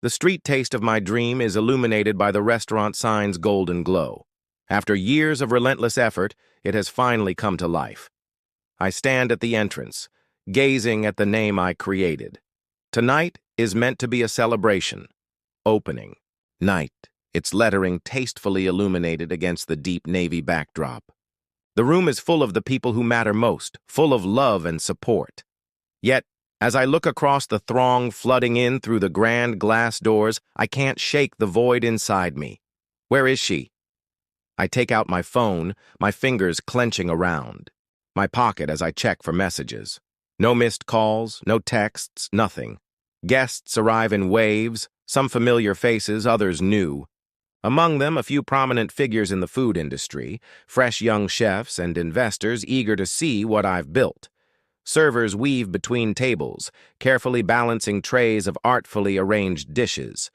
The street taste of my dream is illuminated by the restaurant sign's golden glow. After years of relentless effort, it has finally come to life. I stand at the entrance, gazing at the name I created. Tonight is meant to be a celebration. Opening. Night. Its lettering tastefully illuminated against the deep navy backdrop. The room is full of the people who matter most, full of love and support. Yet, as I look across the throng flooding in through the grand glass doors, I can't shake the void inside me. Where is she? I take out my phone, my fingers clenching around. My pocket as I check for messages. No missed calls, no texts, nothing. Guests arrive in waves, some familiar faces, others new. Among them, a few prominent figures in the food industry, fresh young chefs and investors eager to see what I've built. Servers weave between tables, carefully balancing trays of artfully arranged dishes.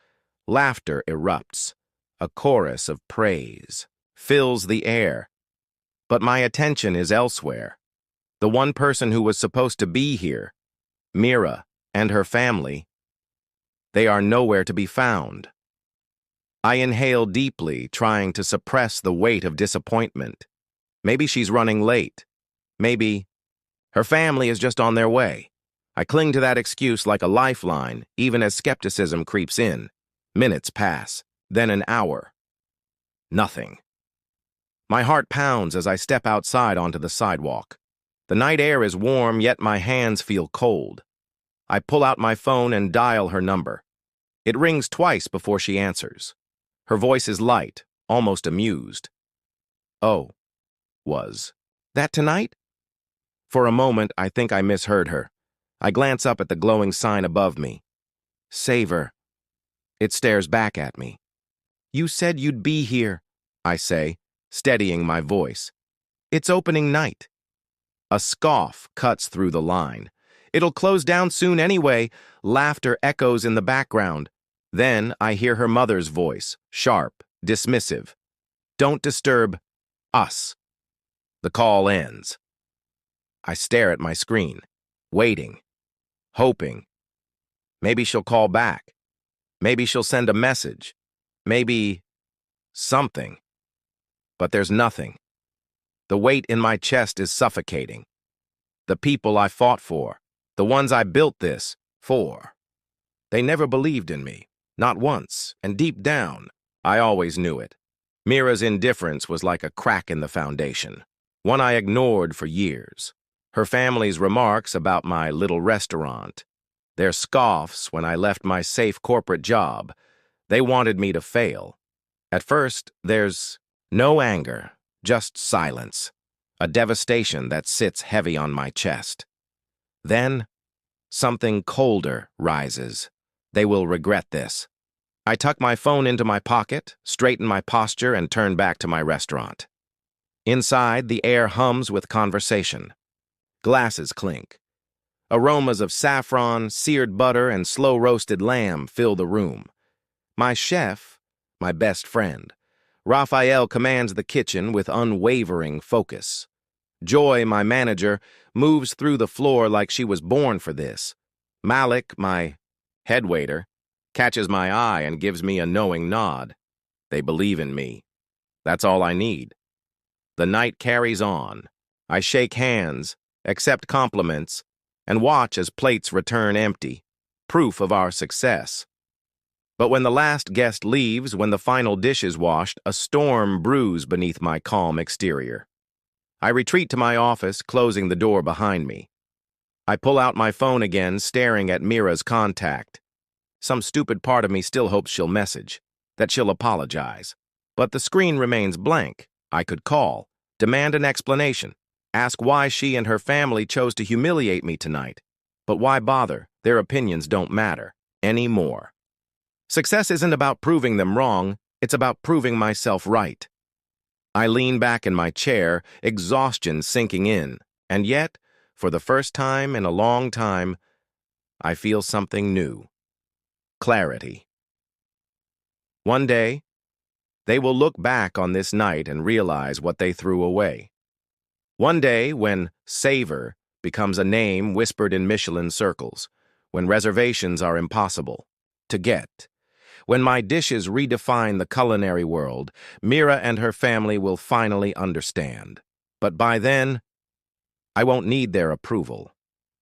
Laughter erupts. A chorus of praise fills the air. But my attention is elsewhere. The one person who was supposed to be here, Mira, and her family, they are nowhere to be found. I inhale deeply, trying to suppress the weight of disappointment. Maybe she's running late. Maybe her family is just on their way. I cling to that excuse like a lifeline, even as skepticism creeps in. Minutes pass, then an hour. Nothing. My heart pounds as I step outside onto the sidewalk. The night air is warm, yet my hands feel cold. I pull out my phone and dial her number. It rings twice before she answers. Her voice is light, almost amused. Oh, was that tonight? For a moment, I think I misheard her. I glance up at the glowing sign above me. Savor. It stares back at me. You said you'd be here, I say, steadying my voice. It's opening night. A scoff cuts through the line. It'll close down soon anyway. Laughter echoes in the background. Then I hear her mother's voice, sharp, dismissive. Don't disturb us. The call ends. I stare at my screen, waiting, hoping. Maybe she'll call back. Maybe she'll send a message. Maybe something. But there's nothing. The weight in my chest is suffocating. The people I fought for, the ones I built this for, they never believed in me. Not once, and deep down, I always knew it. Mira's indifference was like a crack in the foundation, one I ignored for years. Her family's remarks about my little restaurant, their scoffs when I left my safe corporate job, they wanted me to fail. At first, there's no anger, just silence, a devastation that sits heavy on my chest. Then, something colder rises. They will regret this. I tuck my phone into my pocket, straighten my posture, and turn back to my restaurant. Inside, the air hums with conversation. Glasses clink. Aromas of saffron, seared butter, and slow-roasted lamb fill the room. My chef, my best friend, Raphael commands the kitchen with unwavering focus. Joy, my manager, moves through the floor like she was born for this. Malik, my head waiter, catches my eye and gives me a knowing nod. They believe in me. That's all I need. The night carries on. I shake hands, accept compliments, and watch as plates return empty, proof of our success. But when the last guest leaves, when the final dish is washed, a storm brews beneath my calm exterior. I retreat to my office, closing the door behind me. I pull out my phone again, staring at Mira's contact. Some stupid part of me still hopes she'll message, that she'll apologize. But the screen remains blank. I could call, demand an explanation, ask why she and her family chose to humiliate me tonight. But why bother? Their opinions don't matter anymore. Success isn't about proving them wrong, it's about proving myself right. I lean back in my chair, exhaustion sinking in, and yet, for the first time in a long time, I feel something new. Clarity. One day, they will look back on this night and realize what they threw away. One day, when savor becomes a name whispered in Michelin circles, when reservations are impossible to get, When my dishes redefine the culinary world, Mira and her family will finally understand. But by then, I won't need their approval.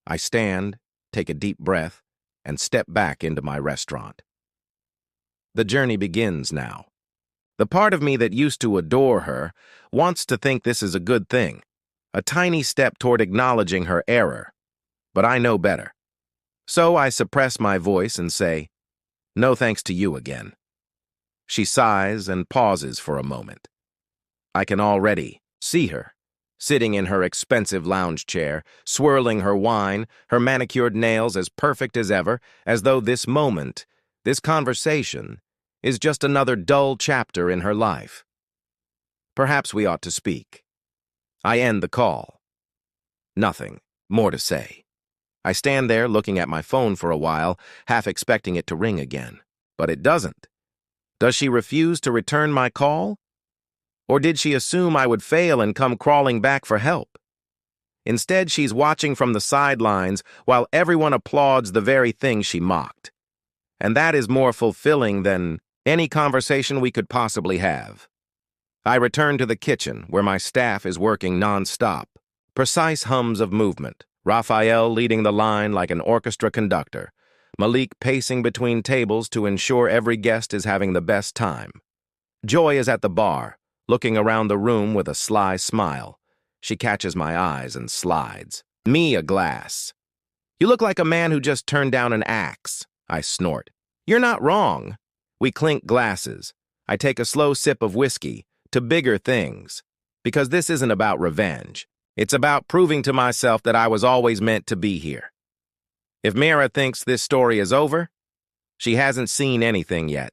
I stand, take a deep breath, and step back into my restaurant. The journey begins now. The part of me that used to adore her wants to think this is a good thing, a tiny step toward acknowledging her error. But I know better. So I suppress my voice and say, "No thanks to you again." She sighs and pauses for a moment. I can already see her, sitting in her expensive lounge chair, swirling her wine, her manicured nails as perfect as ever, as though this moment, this conversation, is just another dull chapter in her life. Perhaps we ought to speak. I end the call. Nothing more to say. I stand there looking at my phone for a while, half expecting it to ring again. But it doesn't. Does she refuse to return my call? Or did she assume I would fail and come crawling back for help? Instead, she's watching from the sidelines while everyone applauds the very thing she mocked. And that is more fulfilling than any conversation we could possibly have. I return to the kitchen where my staff is working non-stop. Precise hums of movement. Raphael leading the line like an orchestra conductor. Malik pacing between tables to ensure every guest is having the best time. Joy is at the bar, looking around the room with a sly smile. She catches my eyes and slides. Me a glass. "You look like a man who just turned down an axe," I snort. "You're not wrong." We clink glasses. I take a slow sip of whiskey, to bigger things. Because this isn't about revenge. It's about proving to myself that I was always meant to be here. If Mira thinks this story is over, she hasn't seen anything yet.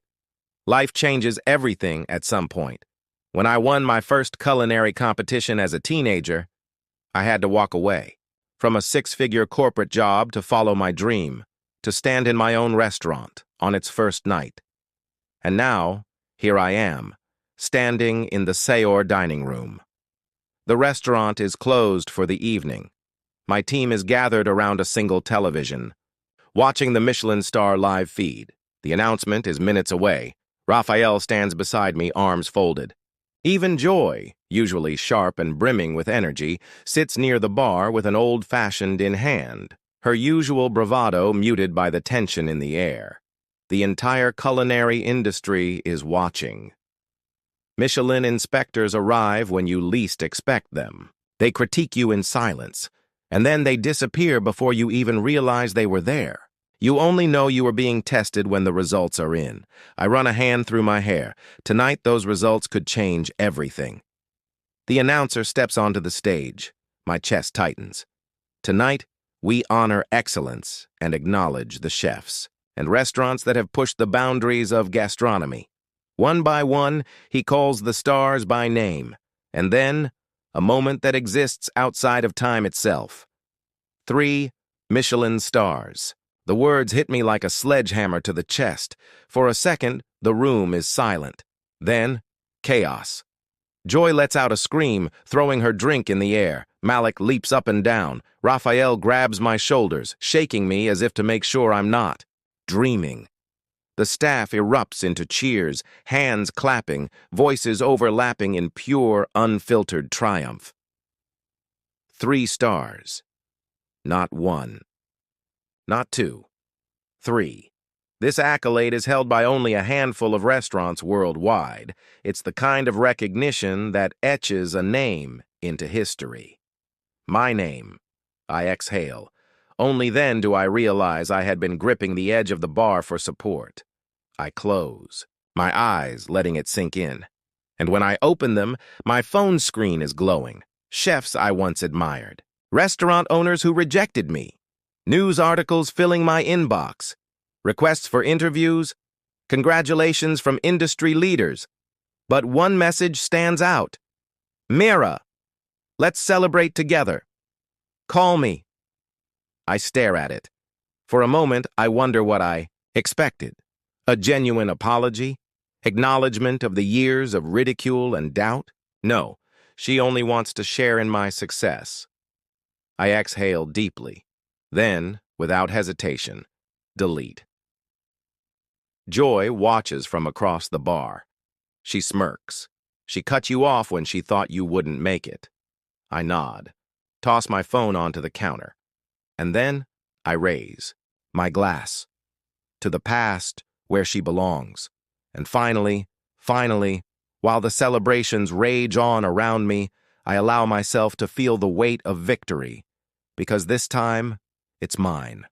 Life changes everything at some point. When I won my first culinary competition as a teenager, I had to walk away. From a six-figure corporate job to follow my dream, to stand in my own restaurant on its first night. And now, here I am, standing in the Sayor dining room. The restaurant is closed for the evening. My team is gathered around a single television, watching the Michelin star live feed. The announcement is minutes away. Raphael stands beside me, arms folded. Even Joy, usually sharp and brimming with energy, sits near the bar with an old-fashioned in hand, her usual bravado muted by the tension in the air. The entire culinary industry is watching. Michelin inspectors arrive when you least expect them. They critique you in silence, and then they disappear before you even realize they were there. You only know you are being tested when the results are in. I run a hand through my hair. Tonight, those results could change everything. The announcer steps onto the stage. My chest tightens. Tonight, we honor excellence and acknowledge the chefs and restaurants that have pushed the boundaries of gastronomy. One by one, he calls the stars by name, and then, a moment that exists outside of time itself. 3 Michelin stars. The words hit me like a sledgehammer to the chest. For a second, the room is silent. Then, chaos. Joy lets out a scream, throwing her drink in the air. Malik leaps up and down. Raphael grabs my shoulders, shaking me as if to make sure I'm not dreaming. The staff erupts into cheers, hands clapping, voices overlapping in pure, unfiltered triumph. 3 stars. Not 1. Not 2. 3. This accolade is held by only a handful of restaurants worldwide. It's the kind of recognition that etches a name into history. My name. I exhale. Only then do I realize I had been gripping the edge of the bar for support. I close, my eyes letting it sink in. And when I open them, my phone screen is glowing. Chefs I once admired. Restaurant owners who rejected me. News articles filling my inbox. Requests for interviews. Congratulations from industry leaders. But one message stands out. Mira, let's celebrate together. Call me. I stare at it. For a moment, I wonder what I expected. A genuine apology? Acknowledgement of the years of ridicule and doubt? No, she only wants to share in my success. I exhale deeply. Then, without hesitation, delete. Joy watches from across the bar. She smirks. She cut you off when she thought you wouldn't make it. I nod, toss my phone onto the counter, and then I raise my glass to the past where she belongs. And finally, while the celebrations rage on around me, I allow myself to feel the weight of victory, because this time, it's mine.